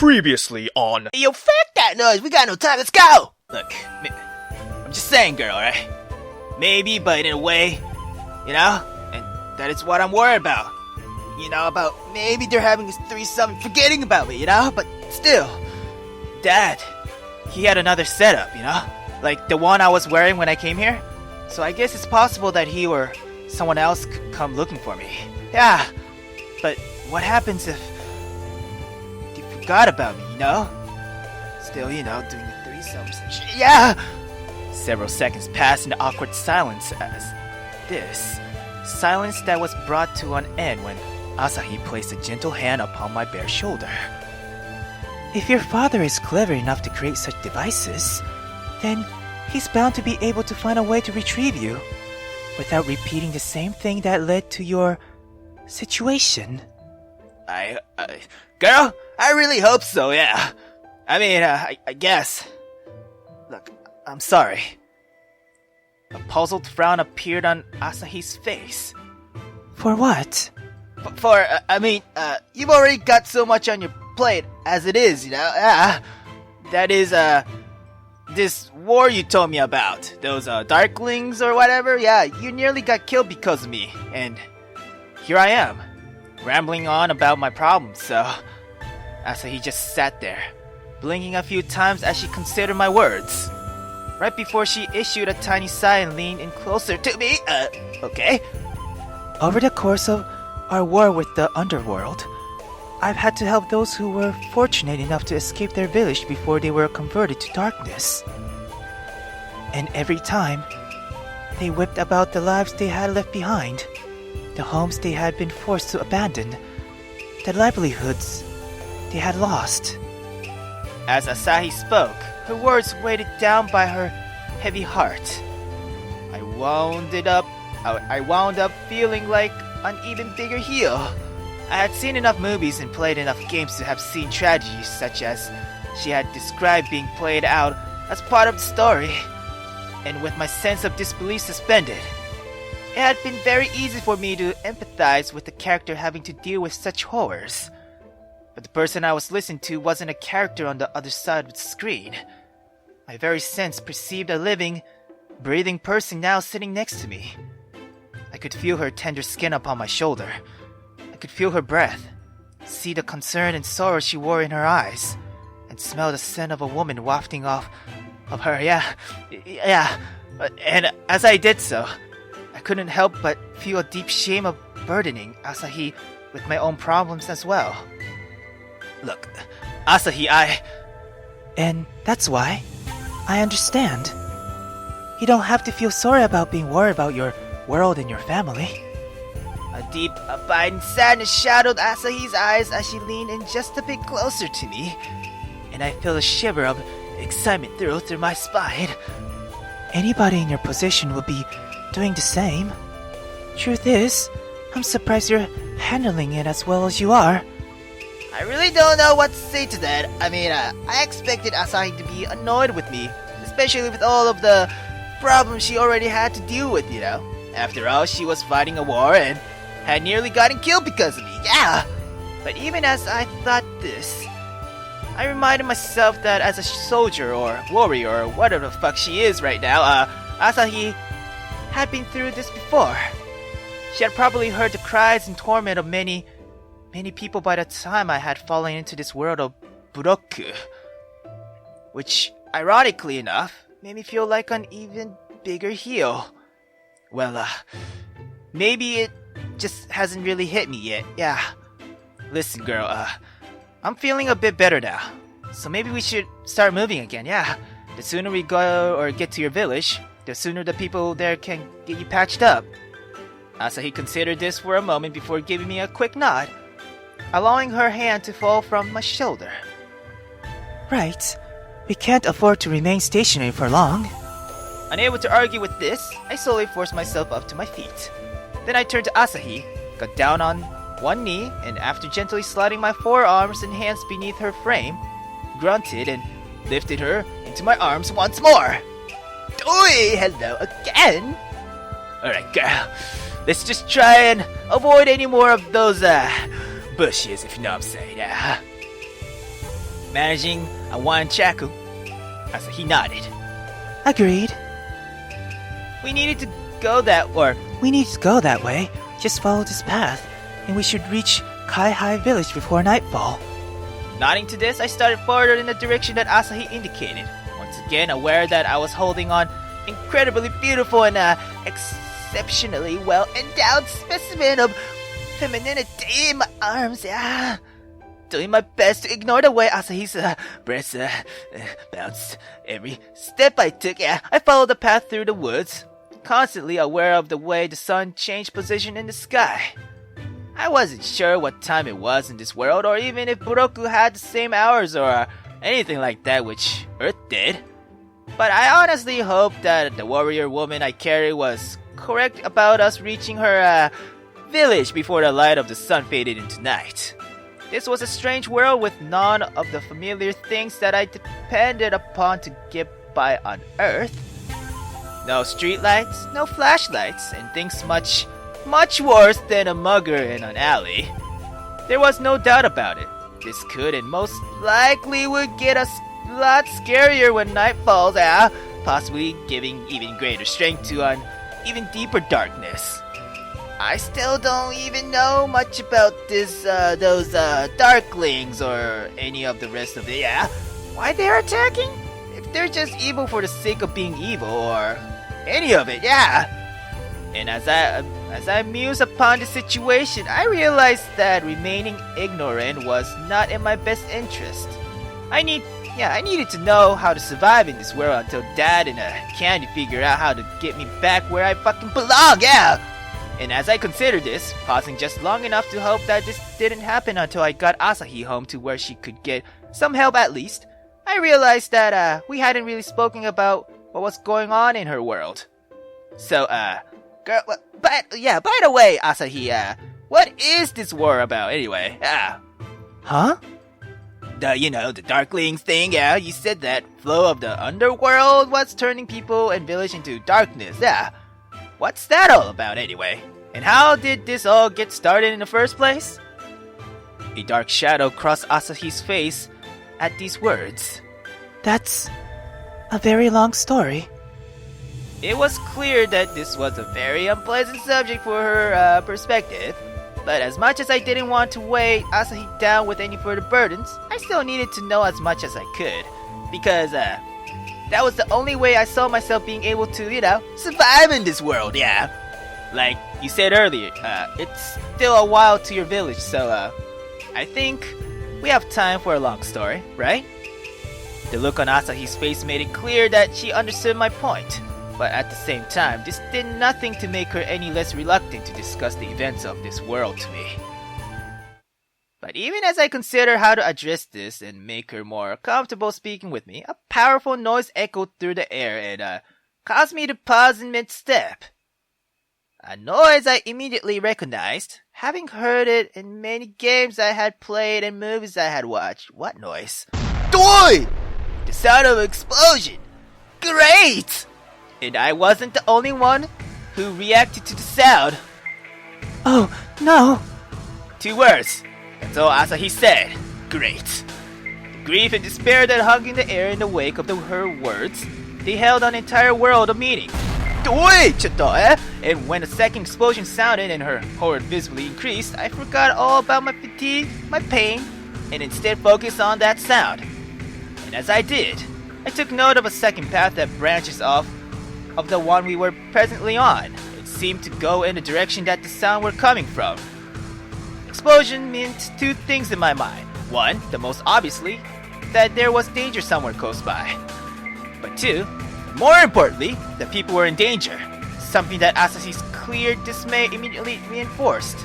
Previously on... Hey, yo, fuck that noise! We got no time, let's go! Look, I'm just saying, girl, alright? Maybe, but in a way, you know? And that is what I'm worried about. You know, about maybe they're having this threesome and forgetting about me, you know? But still, Dad, he had another setup, you know? Like the one I was wearing when I came here. So I guess it's possible that he or someone else could come looking for me. Yeah, but what happens if they forgot about me, you know? Still, you know, doing the threesomes and shit. Yeah! Several seconds passed in awkward silence as this. Silence that was brought to an end when Asahi placed a gentle hand upon my bare shoulder. If your father is clever enough to create such devices, then he's bound to be able to find a way to retrieve you without repeating the same thing that led to your situation. Girl, I really hope so, yeah. I mean, I guess. Look, I'm sorry. A puzzled frown appeared on Asahi's face. For what? You've already got so much on your plate as it is, you know? That is, this war you told me about. Those, darklings or whatever. Yeah, you nearly got killed because of me. And here I am, rambling on about my problems, so... Asahi just sat there, blinking a few times as she considered my words. Right before she issued a tiny sigh and leaned in closer to me. Okay. Over the course of our war with the Underworld, I've had to help those who were fortunate enough to escape their village before they were converted to darkness. And every time, they whipped about the lives they had left behind, the homes they had been forced to abandon, the livelihoods they had lost. As Asahi spoke, her words weighted down by her heavy heart. I wound up feeling like an even bigger heel. I had seen enough movies and played enough games to have seen tragedies such as she had described being played out as part of the story. And with my sense of disbelief suspended, it had been very easy for me to empathize with the character having to deal with such horrors. But the person I was listening to wasn't a character on the other side of the screen. My very sense perceived a living, breathing person now sitting next to me. I could feel her tender skin upon my shoulder. I could feel her breath, see the concern and sorrow she wore in her eyes, and smell the scent of a woman wafting off of her, yeah. And as I did so, I couldn't help but feel a deep shame of burdening Asahi with my own problems as well. Look, Asahi, And that's why I understand. You don't have to feel sorry about being worried about your world and your family. A deep, abiding sadness shadowed Asahi's eyes as she leaned in just a bit closer to me, and I felt a shiver of excitement through my spine. Anybody in your position would be doing the same. Truth is, I'm surprised you're handling it as well as you are. I really don't know what to say to that. I expected Asahi to be annoyed with me, especially with all of the problems she already had to deal with, you know? After all, she was fighting a war and had nearly gotten killed because of me, yeah! But even as I thought this, I reminded myself that as a soldier or warrior or whatever the fuck she is right now, Asahi had been through this before. She had probably heard the cries and torment of many people by the time I had fallen into this world of Burokku. Which, ironically enough, made me feel like an even bigger heel. Well, maybe it just hasn't really hit me yet, yeah. Listen, girl, I'm feeling a bit better now. So maybe we should start moving again, yeah. The sooner we go or get to your village, the sooner the people there can get you patched up. Asahi considered this for a moment before giving me a quick nod, allowing her hand to fall from my shoulder. Right. We can't afford to remain stationary for long. Unable to argue with this, I slowly forced myself up to my feet. Then I turned to Asahi, got down on one knee, and after gently sliding my forearms and hands beneath her frame, grunted and lifted her into my arms once more. Oi, hello again! Alright, girl. Let's just try and avoid any more of those, bushes, if you know what I'm saying. managing a Wanchaku. Asahi nodded. Agreed. We needed to go that way. Just follow this path, and we should reach Kai-Hai Village before nightfall. Nodding to this, I started further in the direction that Asahi indicated, once again aware that I was holding on incredibly beautiful and exceptionally well-endowed specimen of femininity in my arms. Doing my best to ignore the way Asahi's breasts bounced every step I took. I followed the path through the woods, constantly aware of the way the sun changed position in the sky. I wasn't sure what time it was in this world, or even if Burokku had the same hours or anything like that, which Earth did. But I honestly hoped that the warrior woman I carried was correct about us reaching her village before the light of the sun faded into night. This was a strange world with none of the familiar things that I depended upon to get by on Earth. No streetlights, no flashlights, and things much worse than a mugger in an alley. There was no doubt about it. This could and most likely would get us a lot scarier when night falls, possibly giving even greater strength to an even deeper darkness. I still don't even know much about those darklings or any of the rest of it. Why they're attacking? If they're just evil for the sake of being evil, or any of it, And as I muse upon the situation, I realized that remaining ignorant was not in my best interest. I needed to know how to survive in this world until Dad and Candy figure out how to get me back where I fucking belong, And as I considered this, pausing just long enough to hope that this didn't happen until I got Asahi home to where she could get some help at least, I realized that we hadn't really spoken about what was going on in her world. So, girl, by the way, Asahi, what is this war about anyway? Huh? The Darklings thing, you said that flow of the Underworld was turning people and village into darkness, What's that all about anyway? And how did this all get started in the first place? A dark shadow crossed Asahi's face at these words. That's a very long story. It was clear that this was a very unpleasant subject for her perspective, but as much as I didn't want to weigh Asahi down with any further burdens, I still needed to know as much as I could, because that was the only way I saw myself being able to, survive in this world, Like you said earlier, it's still a while to your village, so I think we have time for a long story, right? The look on Asahi's face made it clear that she understood my point. But at the same time, this did nothing to make her any less reluctant to discuss the events of this world to me. But even as I consider how to address this and make her more comfortable speaking with me, a powerful noise echoed through the air and caused me to pause in mid-step. A noise I immediately recognized, having heard it in many games I had played and movies I had watched. What noise? Doi! The sound of an explosion! Great! And I wasn't the only one who reacted to the sound. Oh, no! 2 words. That's all Asahi said. Great. The grief and despair that hung in the air in the wake of her words, they held an entire world of meaning. And when the second explosion sounded and her horror visibly increased, I forgot all about my fatigue, my pain, and instead focused on that sound. And as I did, I took note of a second path that branches off of the one we were presently on. It seemed to go in the direction that the sound were coming from. Explosion meant 2 things in my mind. 1, the most obviously, that there was danger somewhere close by. But 2, more importantly, that people were in danger. Something that Asahi's clear dismay immediately reinforced.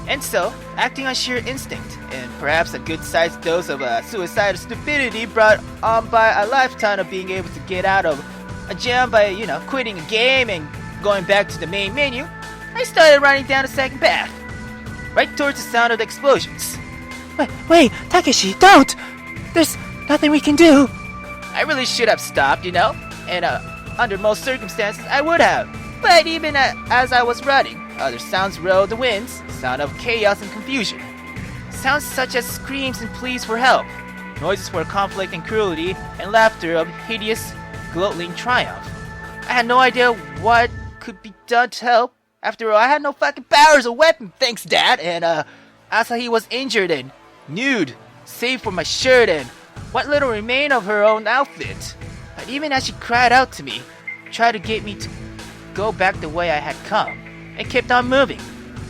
And so, acting on sheer instinct, and perhaps a good-sized dose of suicidal stupidity brought on by a lifetime of being able to get out of a jam by, quitting a game and going back to the main menu, I started running down the second path, right towards the sound of the explosions. Wait, Takeshi, don't! There's nothing we can do! I really should have stopped, and under most circumstances I would have. But even as I was running, other sounds rode the winds, sound of chaos and confusion. Sounds such as screams and pleas for help. noises for conflict and cruelty, and laughter of hideous, gloating triumph. I had no idea what could be done to help. After all, I had no fucking powers or weapon, thanks Dad, and Asahi was injured and nude, save for my shirt and what little remained of her own outfit. But even as she cried out to me, tried to get me to go back the way I had come, I kept on moving,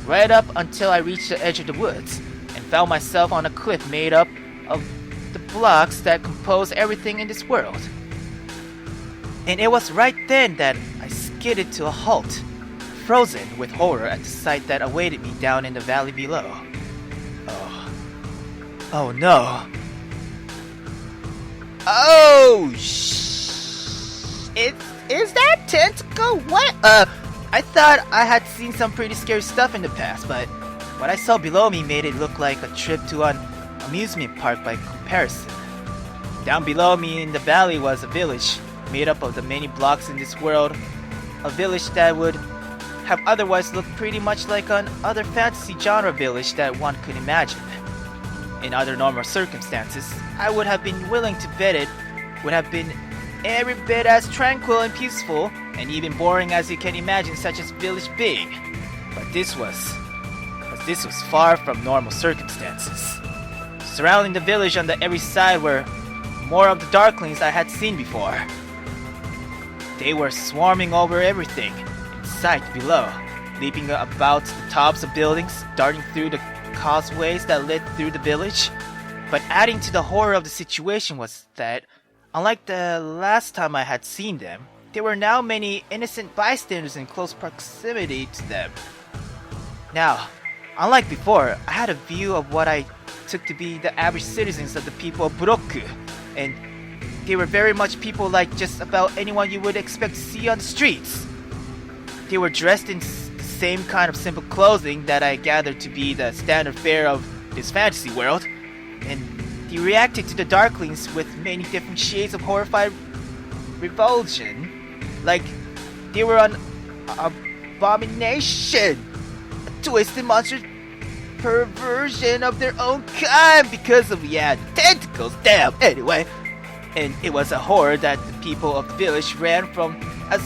right up until I reached the edge of the woods, and found myself on a cliff made up of the blocks that compose everything in this world. And it was right then that I skidded to a halt, frozen with horror at the sight that awaited me down in the valley below. Oh no. Oh, is that tentacle? What? I thought I had seen some pretty scary stuff in the past, but what I saw below me made it look like a trip to an amusement park by comparison. Down below me in the valley was a village made up of the many blocks in this world, a village that would have otherwise looked pretty much like an other fantasy genre village that one could imagine. In other normal circumstances, I would have been willing to bet it would have been every bit as tranquil and peaceful, and even boring as you can imagine such a village being. But this was far from normal circumstances. Surrounding the village on the every side were more of the darklings I had seen before. They were swarming over everything in sight below, leaping about the tops of buildings, darting through the causeways that led through the village. But adding to the horror of the situation was that, unlike the last time I had seen them, there were now many innocent bystanders in close proximity to them. Now, unlike before, I had a view of what I took to be the average citizens of the people of Burokku, and they were very much people like just about anyone you would expect to see on the streets. They were dressed in the same kind of simple clothing that I gathered to be the standard fare of this fantasy world, and they reacted to the darklings with many different shades of horrified revulsion, like they were an abomination, a twisted monster perversion of their own kind because of, tentacles, damn, anyway. And it was a horror that the people of the village ran from as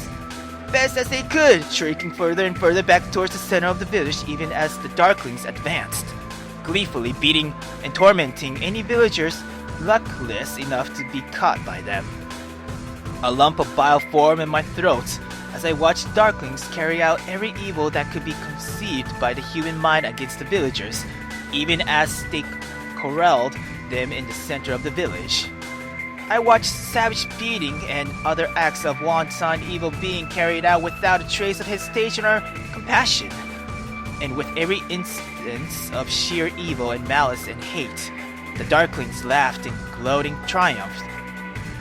best as they could, shrieking further and further back towards the center of the village even as the darklings advanced, gleefully beating and tormenting any villagers luckless enough to be caught by them. A lump of bile formed in my throat as I watched darklings carry out every evil that could be conceived by the human mind against the villagers, even as they corralled them in the center of the village. I watched savage beating and other acts of wanton evil being carried out without a trace of hesitation or compassion. And with every instance of sheer evil and malice and hate, the darklings laughed in gloating triumph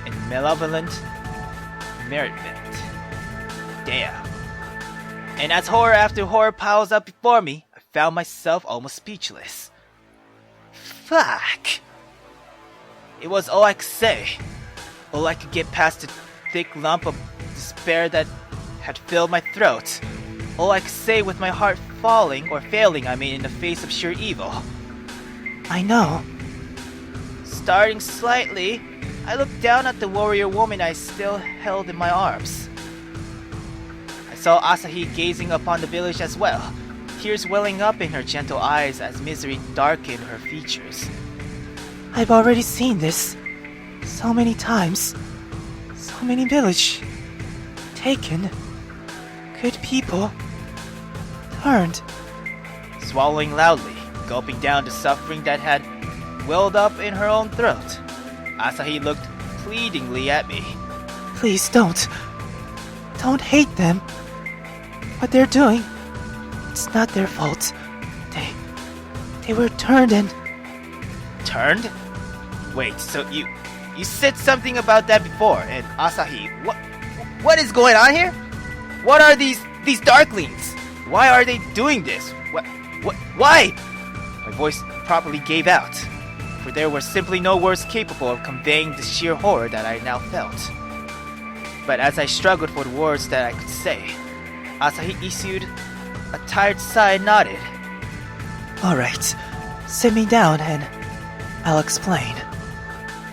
and malevolent merriment. Damn. And as horror after horror piles up before me, I found myself almost speechless. Fuck. It was all I could say. All I could get past the thick lump of despair that had filled my throat. All I could say with my heart failing in the face of sheer evil. I know. Starting slightly, I looked down at the warrior woman I still held in my arms. I saw Asahi gazing upon the village as well, tears welling up in her gentle eyes as misery darkened her features. I've already seen this so many times. So many village taken. Good people turned. Swallowing loudly, gulping down the suffering that had welled up in her own throat, Asahi looked pleadingly at me. Please don't. Don't hate them. What they're doing, it's not their fault. They were turned and... Turned? Wait, so you said something about that before, and Asahi, what is going on here? What are these darklings? Why are they doing this? Why? My voice properly gave out, for there were simply no words capable of conveying the sheer horror that I now felt. But as I struggled for the words that I could say, Asahi issued a tired sigh and nodded. Alright, sit me down and I'll explain.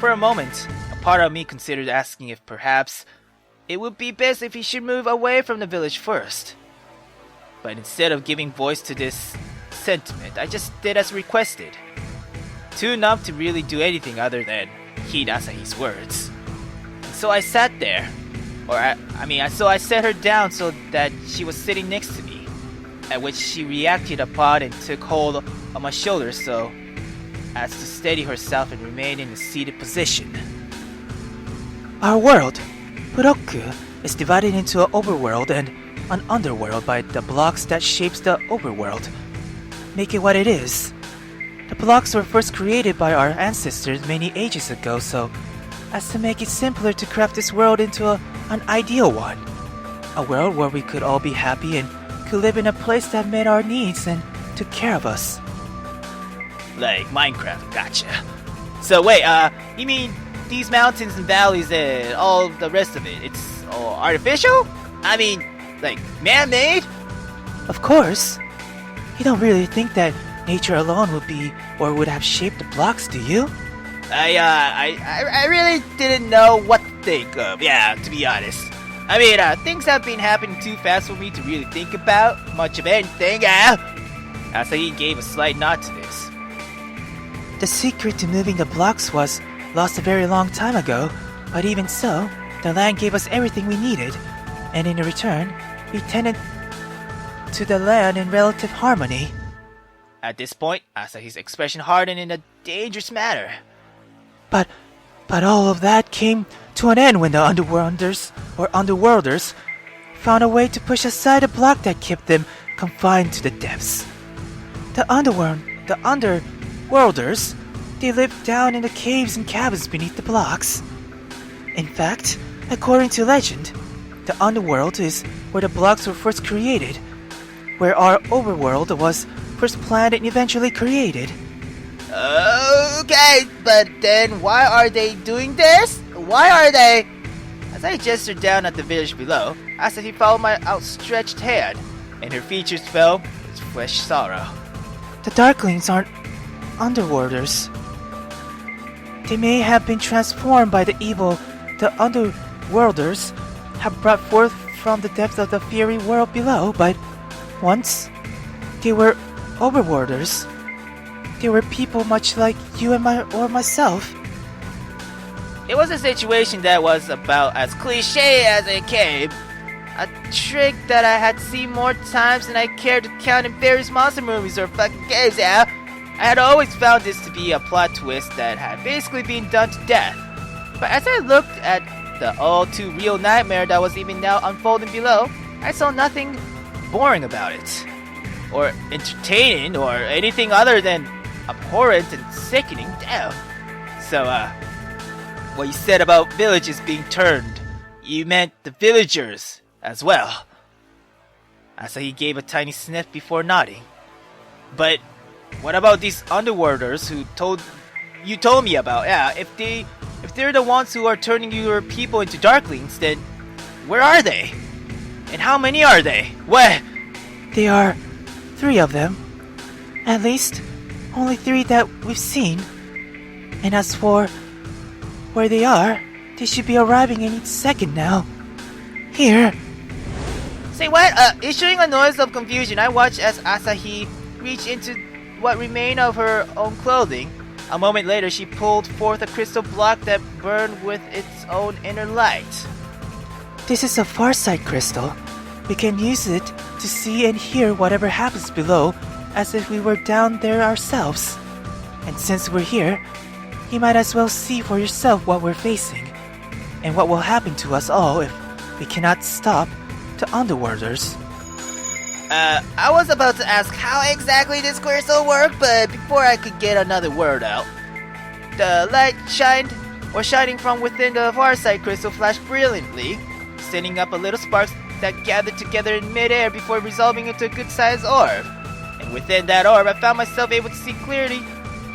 For a moment, a part of me considered asking if perhaps it would be best if he should move away from the village first. But instead of giving voice to this sentiment, I just did as requested. Too numb to really do anything other than heed Asahi's words. And so I sat there, so I set her down so that she was sitting next to me, at which she reacted upon and took hold of my shoulder so as to steady herself and remain in a seated position. Our world, Burokku, is divided into an overworld and an underworld by the blocks that shapes the overworld, make it what it is. The blocks were first created by our ancestors many ages ago so as to make it simpler to craft this world into an ideal one. A world where we could all be happy and could live in a place that met our needs and took care of us. Like Minecraft, gotcha. So wait, you mean these mountains and valleys and all the rest of it, it's all artificial? I mean, like man-made? Of course. You don't really think that nature alone would be or would have shaped the blocks, do you? I really didn't know what to think of, yeah, to be honest. I mean, things have been happening too fast for me to really think about much of anything, Asahi gave a slight nod to this. The secret to moving the blocks was lost a very long time ago, but even so, the land gave us everything we needed, and in return, we tended to the land in relative harmony. At this point, Asahi's expression hardened in a dangerous manner. But all of that came to an end when the Underworlders found a way to push aside a block that kept them confined to the depths. The Underworlders, they lived down in the caves and cabins beneath the blocks. In fact, according to legend, the Underworld is where the blocks were first created, where our Overworld was first planned and eventually created. Okay, but then why are they doing this? Why are they? As I gestured down at the village below, Asahi followed my outstretched hand, and her features fell with fresh sorrow. The Darklings aren't Underworlders. They may have been transformed by the evil the Underworlders have brought forth from the depths of the fiery world below, but once they were Overworlders. They were people much like you and myself. It was a situation that was about as cliche as it came. A trick that I had seen more times than I cared to count in various monster movies or fucking games, I had always found this to be a plot twist that had basically been done to death. But as I looked at the all too real nightmare that was even now unfolding below, I saw nothing boring about it, or entertaining, or anything other than abhorrent and sickening. Damn. So, what you said about villages being turned, you meant the villagers as well. Asahi gave a tiny sniff before nodding. But what about these Underworlders who you told me about? Yeah, if they're the ones who are turning your people into Darklings, then where are they? And how many are they? What? There are 3 of them. At least, only 3 that we've seen. And as for where they are, they should be arriving any second now. Here. Say what? Issuing a noise of confusion, I watched as Asahi reached into what remained of her own clothing. A moment later, she pulled forth a crystal block that burned with its own inner light. This is a Farsight crystal. We can use it to see and hear whatever happens below as if we were down there ourselves. And since we're here, you might as well see for yourself what we're facing, and what will happen to us all if we cannot stop the Underworlders. I was about to ask how exactly this crystal worked, but before I could get another word out, the light shining from within the Farsight crystal flashed brilliantly, sending up a little sparks that gathered together in midair before resolving into a good-sized orb. And within that orb, I found myself able to see clearly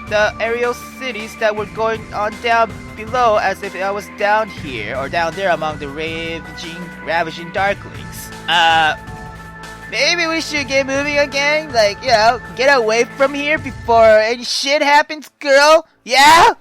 the aerial cities that were going on down below, as if I was down here or down there among the ravaging Darklings. Maybe we should get moving again? Like, get away from here before any shit happens, girl? Yeah?